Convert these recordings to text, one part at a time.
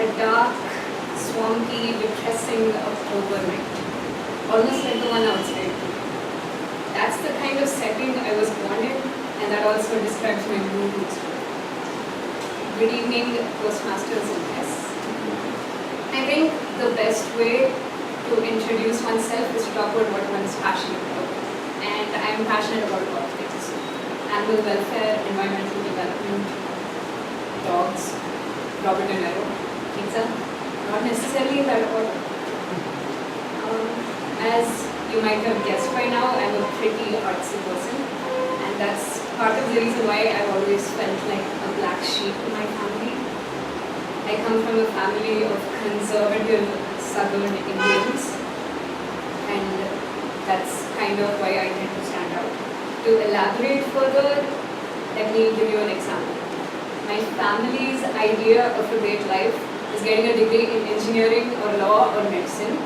a dark, swampy, depressing October night, almost like the one outside. That's the kind of setting I was born in, and that also describes my mood. Good evening, Toastmasters and guests. I think the best way to introduce oneself is to talk about what one is passionate about. And I am passionate about a lot of things. Animal welfare, environmental development, dogs, Robert De Niro, pizza. Not necessarily in that order. As you might have guessed by now, I'm a pretty artsy person. And that's part of the reason why I've always felt like a black sheep in my family. I come from a family of conservative southern Indians, and that's kind of why I tend to stand out. To elaborate further, let me give you an example. My family's idea of a great life is getting a degree in engineering or law or medicine,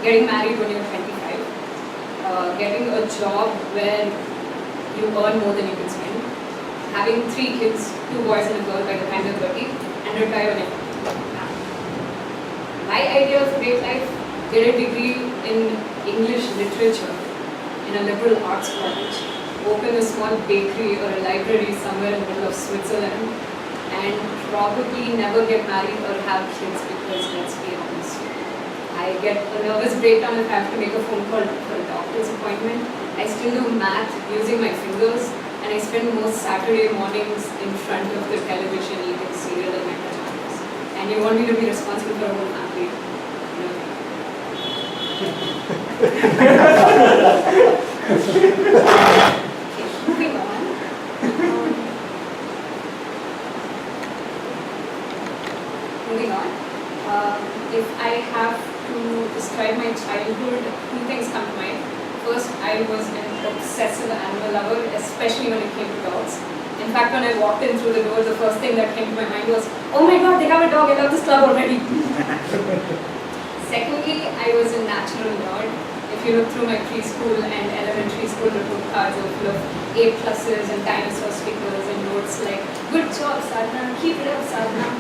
getting married when you're 25, getting a job where you earn more than you can spend, having 3 kids, 2 boys and a girl by the time you're 30, and retire when you're 50. My idea of a great life, get a degree in English literature in a liberal arts college, open a small bakery or a library somewhere in the middle of Switzerland, and probably never get married or have kids because, let's be honest, I get a nervous breakdown if I have to make a phone call for a doctor's appointment. I still do math using my fingers, and I spend most Saturday mornings in front of the television eating cereal in my pajamas. And you want me to be responsible for a whole family? No. Okay, moving on. Moving on. If I have to describe my childhood, 2 things come to mind. First, I was an obsessive animal lover, especially when it came to dogs. In fact, when I walked in through the door, the first thing that came to my mind was, oh my god, they have a dog, I love this club already. Secondly, I was a natural nerd. If you look through my preschool and elementary school report cards, they were full of A+ and dinosaur stickers and notes like, good job, Sadhna, keep it up, Sadhna.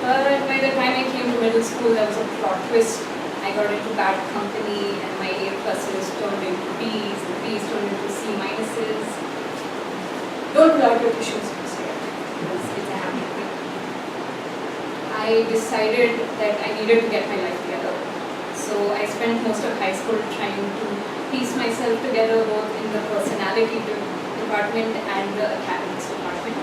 But by the time I came to middle school, there was a plot twist. I got into bad company, and my A+ turned into B's, and B's turned into C-. Don't pull out your tissues here, because it's a happy thing. I decided that I needed to get my life together. So I spent most of high school trying to piece myself together, both in the personality department and the academics department.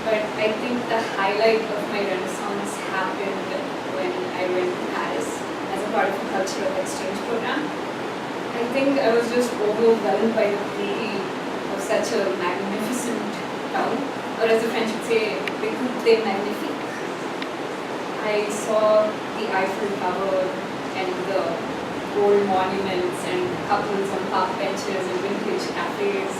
But I think the highlight of my renaissance happened when I went to Paris as a part of a cultural exchange program. I think I was just overwhelmed by the beauty of such a magnificent town, or as the French would say, "Écoute magnifique." I saw the Eiffel Tower and the old monuments and couples on park benches and vintage cafes.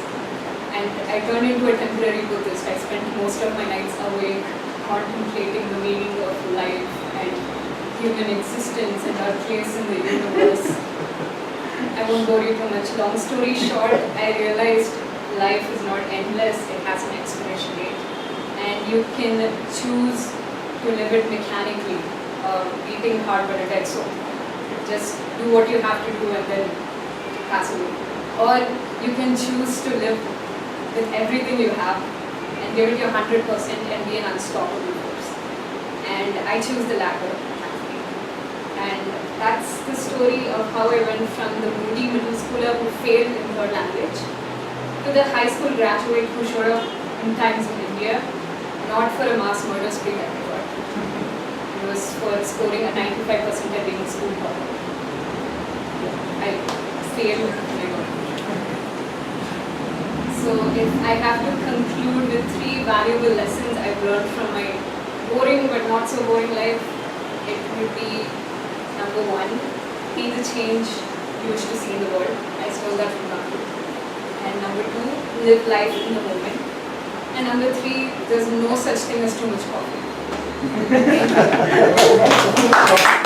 And I turned into a temporary Buddhist. I spent most of my nights awake contemplating the meaning of life and human existence and our place in the universe. I won't bore you too much. Long story short, I realized life is not endless, it has an expiration date. And you can choose to live it mechanically, beating hard but a dead soul. Just do what you have to do and then pass away. Or you can choose to live with everything you have and give it your 100% and be an unstoppable force. And I choose the latter. And that's the story of how I went from the moody middle schooler who failed in third language to the high school graduate who showed up in times in India, not for a mass murder spree that I got. It was for scoring a 95% and being a school topper. I failed and I got it. So if I have to conclude with 3 valuable lessons I've learned from my boring but not so boring life, it would be: number 1, be the change you wish to see in the world. I stole that from Gandhi. And number 2, live life in the moment. And number 3, there's no such thing as too much coffee. Thank you.